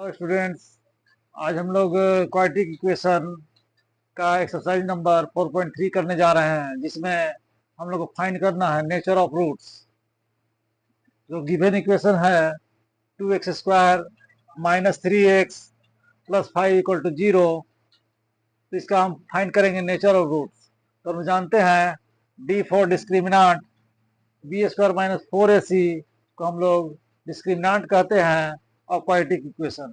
और स्टूडेंट्स, आज हम लोग क्वाड्रेटिक इक्वेशन का एक्सरसाइज नंबर 4.3 करने जा रहे हैं, जिसमें हम लोग को फाइंड करना है नेचर ऑफ रूट्स। जो गिवन इक्वेशन है 2x² minus 3x plus 5 equal to 0, तो इसका हम फाइंड करेंगे नेचर ऑफ रूट्स। तो हम जानते हैं D for डिस्क्रिमिनांट b² minus 4ac को हम लोग डिस्क्रिमिनांट कहते हैं और क्वाड्रेटिक इक्वेशन।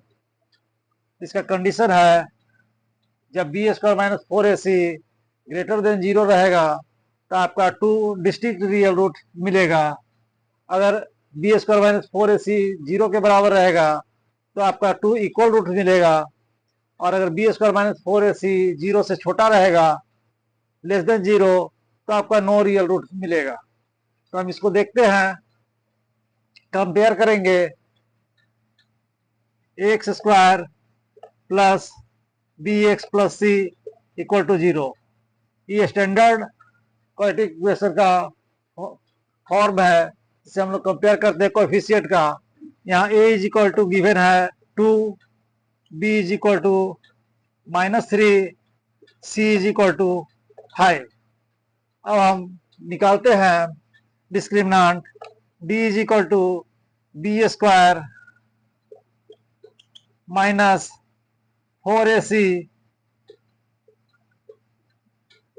इसका कंडीशन है जब b² minus 4ac greater than 0 रहेगा तो आपका 2 डिस्टिंक्ट रियल रूट मिलेगा। अगर b² माइनस 4ac 0 के बराबर रहेगा तो आपका 2 इक्वल रूट मिलेगा। और अगर b² माइनस 4ac 0 से छोटा रहेगा, लेस देन 0, तो आपका नो रियल रूट मिलेगा। तो हम इसको देखते हैं, कंपेयर करेंगे x² plus bx plus c equal to 0। ये स्टैंडर्ड क्वाड्रेटिक इक्वेशन का फॉर्म है, जिसे हम लोग कंपेयर करते हैं कोएफिशिएंट का। यहाँ a is equal to given है 2, b is equal to -3, c is equal to 5। अब हम निकालते हैं discriminant d is equal to b² minus 4ac,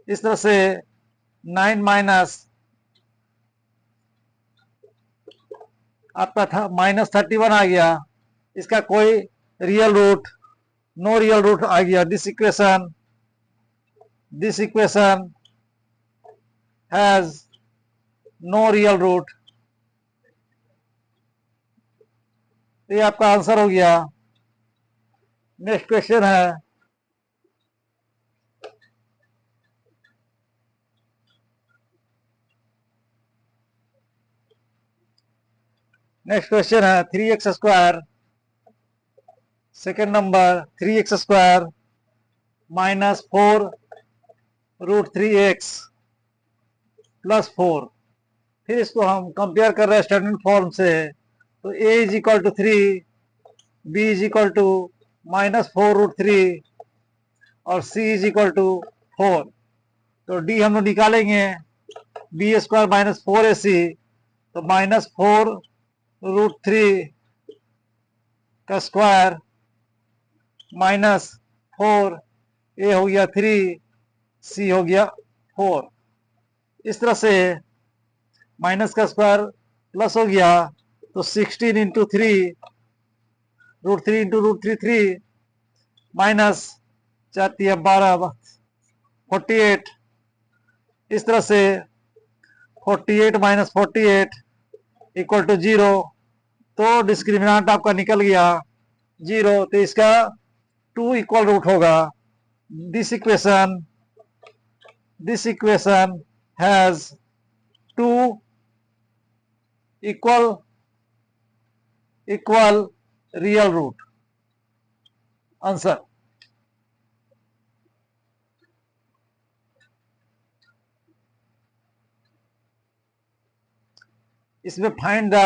इस तरह से 9 माइनस आपका था -31 आ गया। इसका कोई real root, no real root आ गया। This equation has no real root. ये आपका आंसर हो गया। नेक्स्ट क्वेश्चन है नेक्स्ट क्वेश्चन है 3x², second number 3x² minus 4 root 3x plus 4। फिर इसको हम कंपेयर कर रहे हैं स्टैंडर्ड फॉर्म से। तो a is equal to 3, b is equal to -4 root 3 और c इज इक्वल टू 4। तो d हम लोग निकालेंगे b² माइनस 4ac, तो -4 रूट 3 का स्क्वायर माइनस 4, a हो गया 3, c हो गया 4। इस तरह से माइनस का स्क्वायर प्लस हो गया, तो 16 into 3 root 3 into root 3 minus 4 12 48। इस तरह से 48 माइनस 48 इक्वल टू 0। तो डिस्क्रिमिनांट आपका निकल गया 0, तो इसका 2 इक्वल रूट होगा। This equation has 2 equal real root. Answer. इसमें फाइंड द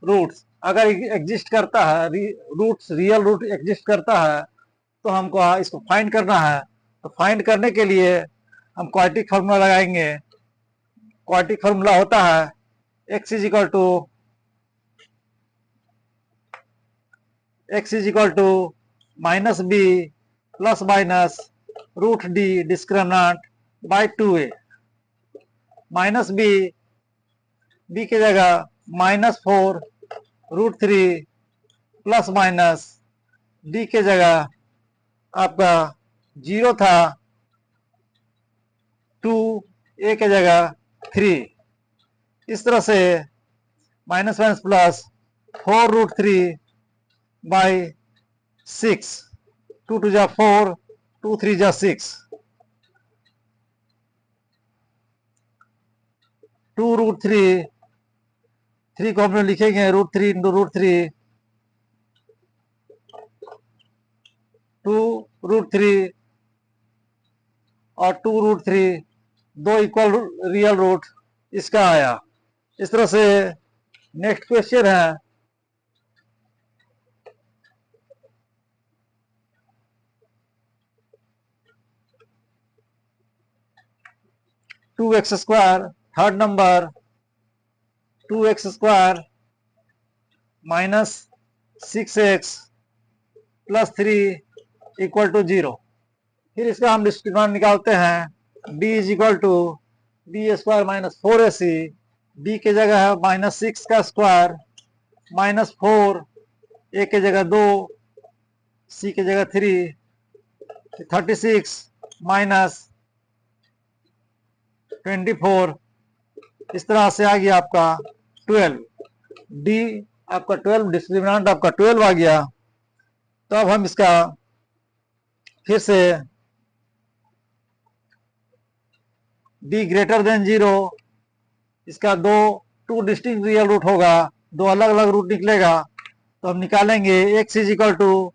रूट्स। अगर एग्जिस्ट करता है रूट्स, रियल रूट एग्जिस्ट करता है, तो हमको इसको फाइंड करना है। तो फाइंड करने के लिए हम क्वाड्रेटिक फार्मूला लगाएंगे। क्वाड्रेटिक फार्मूला होता है x is equal to minus b plus minus root d discriminant by 2a। Minus b की जगह -4 रूट 3 प्लस माइनस d के जगह आपका 0 था, 2, a के जगह 3। इस तरह से minus minus plus 4 root 3 by 6, 2 2 जा 4, 2 3 जा 6, 2 रूट 3 को हम लोग लिखेंगे रूट 3 इंटू रूट 3, 2 रूट 3 और 2 रूट 3, 2 इक्वल रियल रूट इसका आया। इस तरह से नेक्स्ट क्वेश्चन है 2x square, third number 2x square minus 6x plus 3 equal to 0। फिर इसका हम डिस्क्रिमिनेंट निकालते हैं, d is equal to B square minus 4ac, b की जगह है माइनस 6 का स्क्वायर माइनस 4, a की जगह 2, c की जगह 3, 36 माइनस 24, इस तरह से आ गया आपका 12। d आपका 12, डिस्क्रिमिनेंट आपका 12 आ गया। तो अब हम इसका फिर से d ग्रेटर देन 0, इसका टू डिस्टिंक्ट रियल रूट होगा, दो अलग अलग रूट निकलेगा। तो हम निकालेंगे x is equal to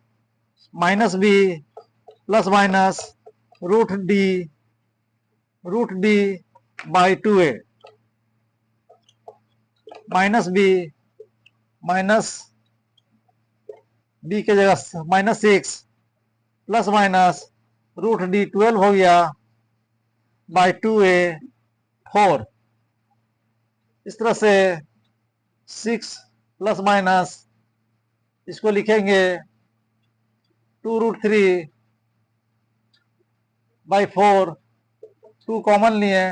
minus b plus minus root d by 2a, minus b के जगह minus 6 plus minus root d 12 हो गया बाई 2a 4। इस तरह से 6 प्लस माइनस इसको लिखेंगे 2√3 बाई 4, 2 कॉमन लिए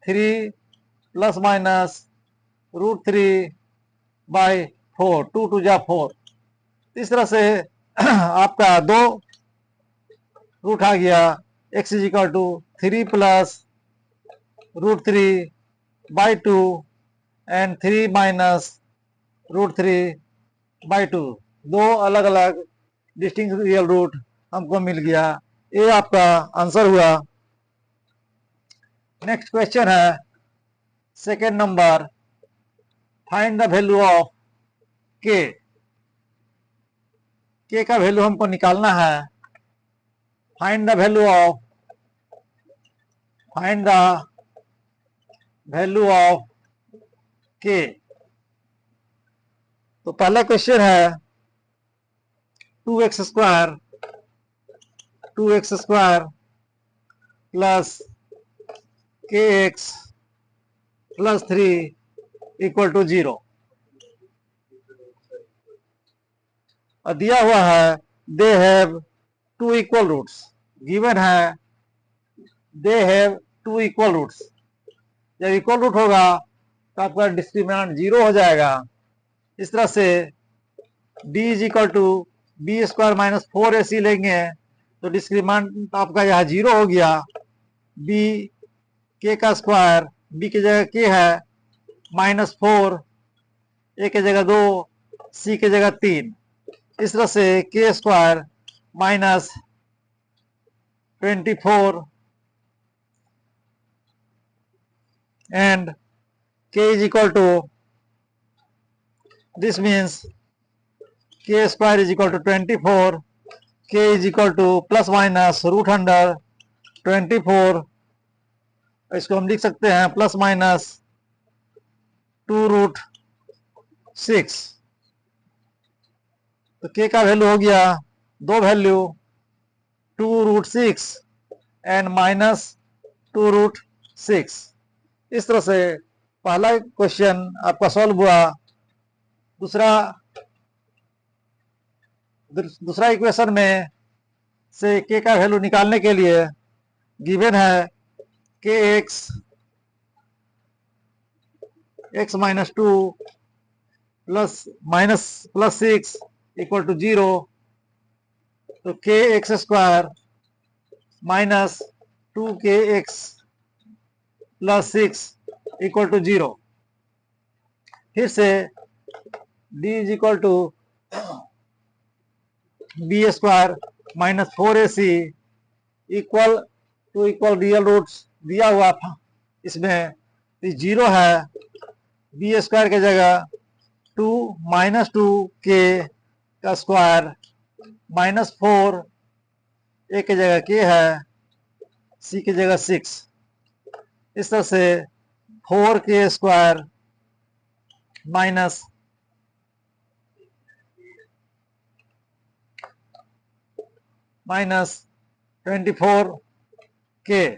3 प्लस माइनस √3 बाई 4, 2 टू जा 4। इस तरह से आपका दो रूट आ गया, x is equal to 3 plus √3 by 2 and 3 minus √3 by 2। दो अलग अलग डिस्टिंक्ट रियल रूट हमको मिल गया। ये आपका आंसर हुआ। नेक्स्ट क्वेश्चन है second number, find the value of k। k का वैल्यू हमको निकालना है। Find the value of k। तो पहला क्वेश्चन है 2x square plus kx plus 3 equal to 0। और दिया हुआ है they have two equal roots, given है they have two equal roots. जब इक्वल रूट होगा तो आपका डिस्क्रिमिनेंट 0 हो जाएगा। इस तरह से d is equal to B square minus 4ac लेंगे तो डिस्क्रिमिनेंट आपका यहाँ 0 हो गया। b k का स्क्वायर, b की जगह k है माइनस 4, a की जगह 2, c की जगह 3। इस तरह से k square minus 24 and k is equal to, this means k square is equal to 24, k is equal to plus minus root under 24, इसको हम लिख सकते हैं प्लस माइनस 2√6। तो k का वैल्यू हो गया दो वैल्यू 2√6 एंड माइनस 2√6। इस तरह से पहला क्वेश्चन आपका सॉल्व हुआ। दूसरा इक्वेशन में से k का वैल्यू निकालने के लिए गिवन है kx x minus 2 plus 6 equal to 0। तो kx square minus 2kx plus 6 equal to 0। फिर से d is equal to B square minus 4ac equal real roots दिया हुआ था, इसमें 0 है। बी स्क्वायर की जगह 2 माइनस 2k का स्क्वायर माइनस 4, a की जगह k है, c की जगह 6। इस तरह से 4k स्क्वायर माइनस 24k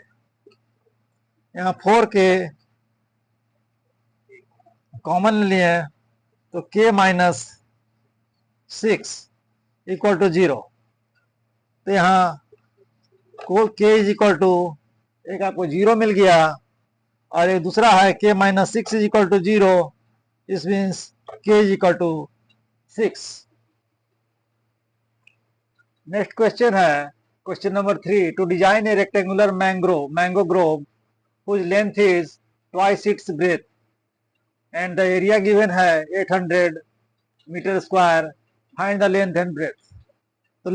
यहाँ 4 के कॉमन लिए तो k माइनस 6 इक्वल टू 0। तो यहाँ को k इज इक्वल टू एक आपको 0 मिल गया और एक दूसरा है k minus 6 is equal to 0। This means k is equal to 6। Next question है question number 3। To design a rectangular mango grove whose length is twice its breadth and the area given है 800 metre square, find the length and breadth. तो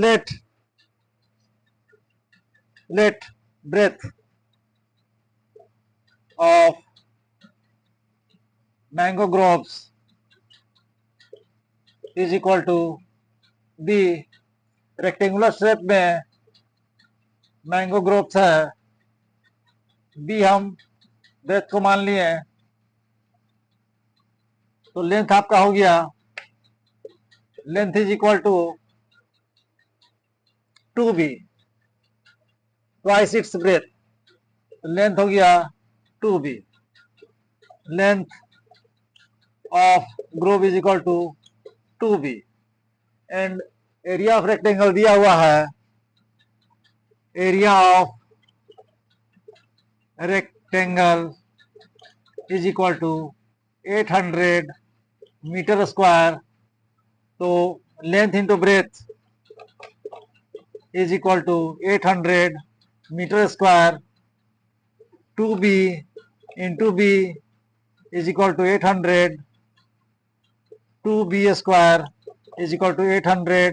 let breadth of mango groves is equal to b। Rectangular shape में mango groves है, b हम breadth को मान लिए, तो length आपका हो गया, length is equal to 2b twice its breadth. Length हो गया 2b। Length of grove is equal to 2b and area of rectangle दिया हुआ है, area of rectangle is equal to 800 metre square. तो length into breadth is equal to 800 metre square. 2b into b is equal to 800, 2b square is equal to 800,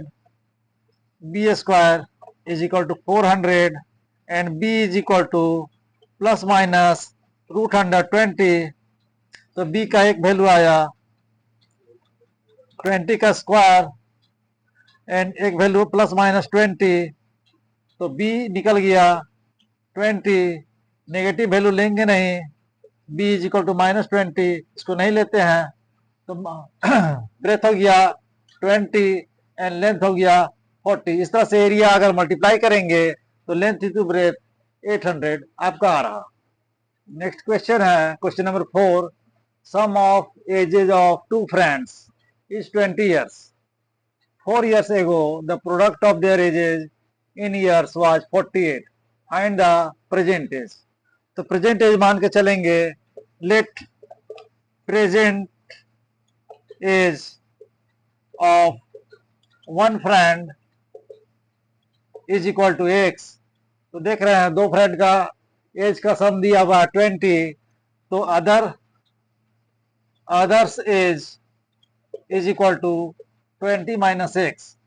b square is equal to 400 and b is equal to plus minus root under 20। तो b का एक value आया 20 का square and एक वैल्यू plus minus 20, तो b निकल गया 20। नेगेटिव वैल्यू लेंगे नहीं, b is equal to minus 20, इसको नहीं लेते हैं, तो ब्रेथ हो गया 20 एंड लेंथ हो गया 40। इस तरह से एरिया अगर मल्टीप्लाई करेंगे तो लेंथ इंटू ब्रेथ 800 आपका आ रहा। नेक्स्ट क्वेश्चन है question number 4। Sum of ages of two friends is 20 years। 4 years ago the product of their ages in years was 48। Find the present age. तो present age मान के चलेंगे, let present age of one friend is equal to x. तो देख रहे हैं दो friend का एज का सम दिया हुआ 20, तो other's age is equal to 20 minus x.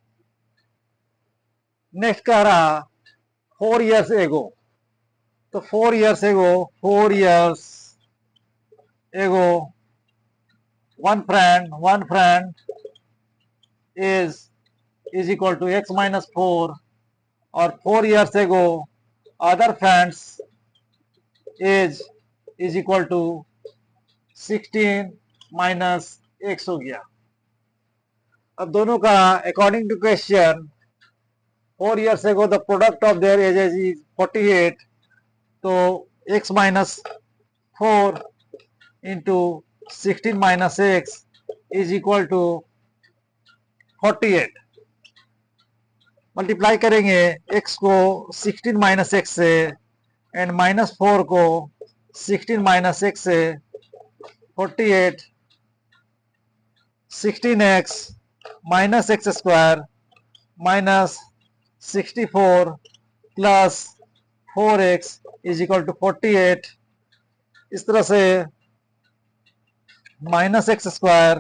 Next कह रहा 4 years एगो। तो 4 years एगो one friend is equal to x minus 4, और 4 years ago other friends age is equal to 16 minus x हो गया। अब दोनों का according to question 4 years ago the product of their ages is 48, तो x minus 4 into 16 minus x is equal to 48। Multiply करेंगे x को 16 minus x से and minus 4 को 16 माइनस एक्स से, 48 16x minus x square minus 64 plus 4x is equal to 48। इस तरह से minus x square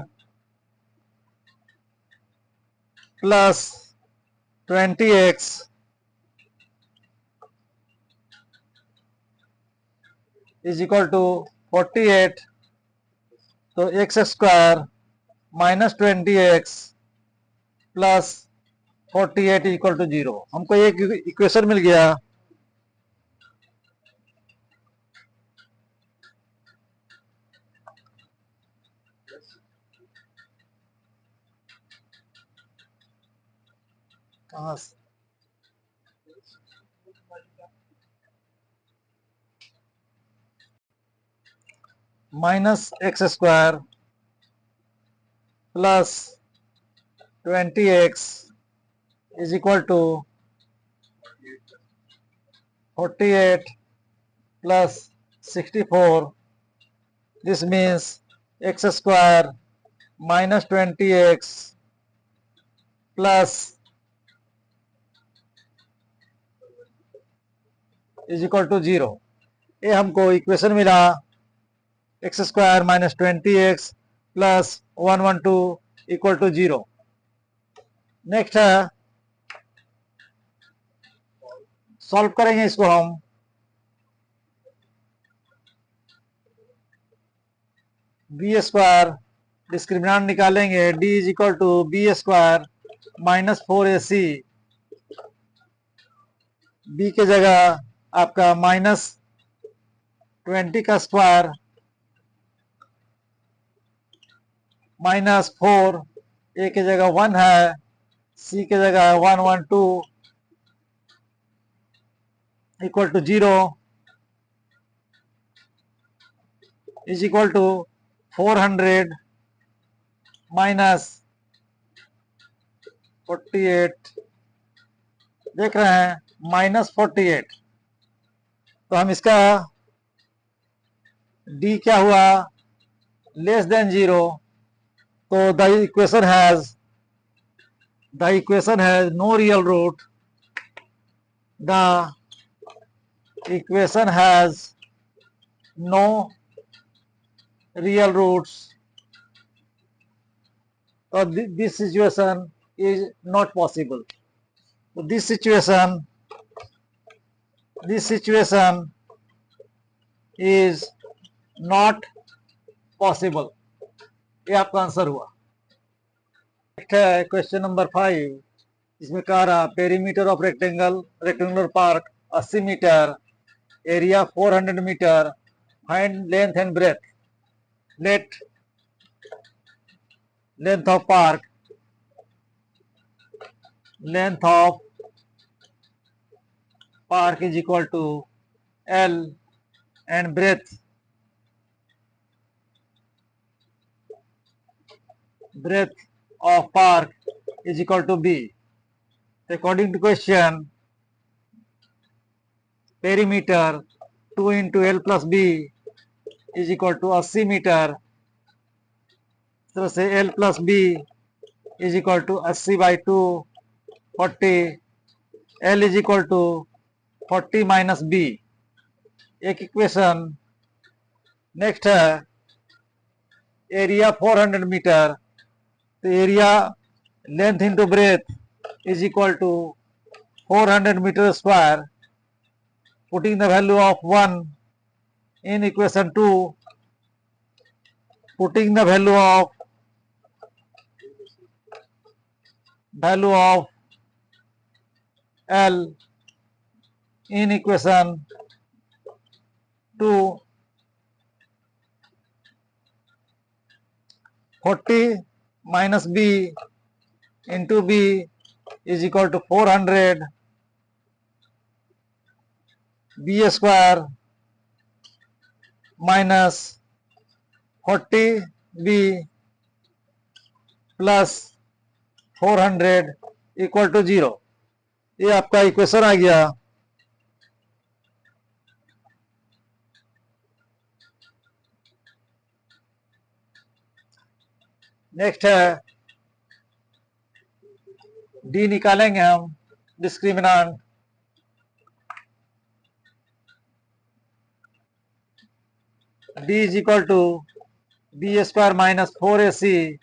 plus 20x is equal to 48। तो x square minus 20x plus 48 equal to 0। हमको एक equation मिल गया। कहाँ से minus x square plus 20x is equal to 48 plus 64. This means x square minus 20x plus is equal to 0. ये हमको equation मिला x square minus 20x plus 112 equal to 0. Next है सॉल्व करेंगे इसको हम. बी स्क्वायर डिस्क्रिमिनेंट निकालेंगे. D is equal to B square minus 4ac. B के जगह आपका माइनस 20 का स्क्वायर माइनस 4. ए के जगह 1 है, सी के जगह 112 equal to 0 is equal to 400 minus 48. देख रहे हैं माइनस 48. तो हम इसका डी क्या हुआ लेस देन 0. तो the equation has no real root. The equation has no real roots. So this situation is not possible. So this situation is not possible. ये आपका आंसर हुआ. Question number 5. इसमें कह रहा perimeter of rectangular park 80 metre, area 400 metre, find length and breadth. Let length of park is equal to L and breadth of park is equal to B. According to question, perimeter 2 into L plus B is equal to 80 metre. तो से L plus B is equal to 80 by 2 40. L is equal to 40 minus B. एक equation. Next है area 400 metre. तो area length into breadth is equal to 400 metre square. Putting the value of 1 in equation 2, putting the value of L in equation 2, 40 minus B into B is equal to 400 B square minus 40b plus 400 equal to 0. ये आपका equation आ गया. Next है D निकालेंगे हम discriminant. D is equal to B square minus 4ac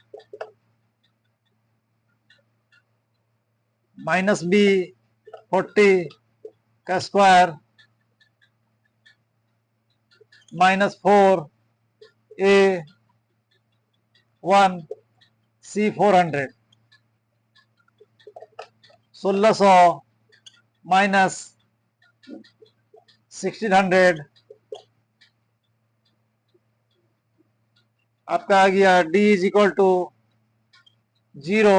minus B 40 का square minus 4a 1 C 400. 1600 minus 1600 आपका आ गया D is equal to 0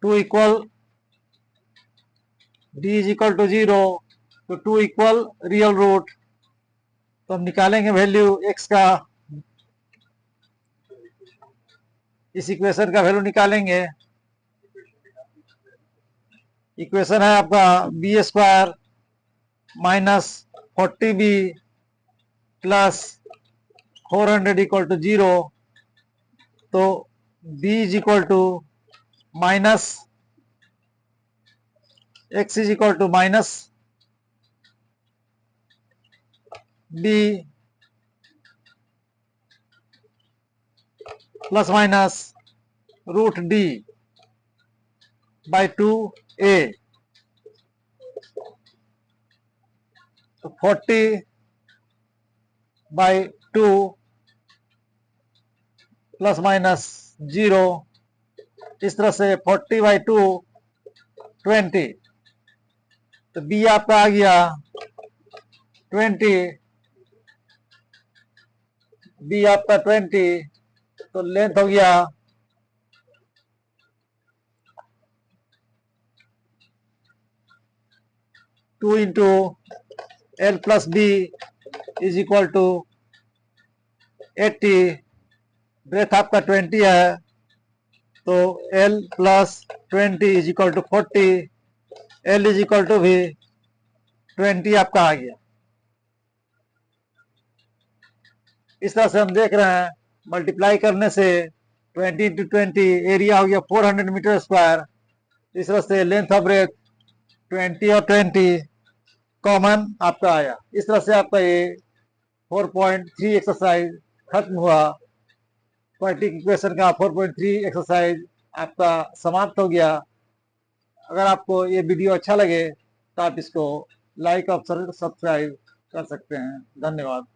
to equal d is equal to 0, तो 2 इक्वल रियल रूट, तो हम निकालेंगे वैल्यू x का, इस इक्वेशन का वैल्यू निकालेंगे। इक्वेशन है आपका B square minus 40b plus 400 equal to 0, तो b is equal to minus x is equal to minus b plus minus root d by 2a, तो 40 बाई 2 प्लस माइनस 0, इस तरह से 40 बाई 2 20, तो b आपका आ गया 20, b आपका 20, तो लेंथ हो गया 2 into L plus B is equal to 80, breadth आपका 20 है, तो L plus 20 is equal to 40, L is equal to भी 20 आपका आ गया। इस तरह से हम देख रहे हैं मल्टीप्लाई करने से 20 इंटू 20 एरिया हो गया 400 मीटर स्क्वायर। इस तरह से लेंथ ऑफ ब्रेथ 20 और 20 कॉमन आपका आया। इस तरह से आपका ये 4.3 एक्सरसाइज खत्म हुआ। क्वाड्रेटिक इक्वेशन का 4.3 एक्सरसाइज आपका समाप्त हो गया। अगर आपको ये वीडियो अच्छा लगे तो आप इसको लाइक और सब्सक्राइब कर सकते हैं। धन्यवाद।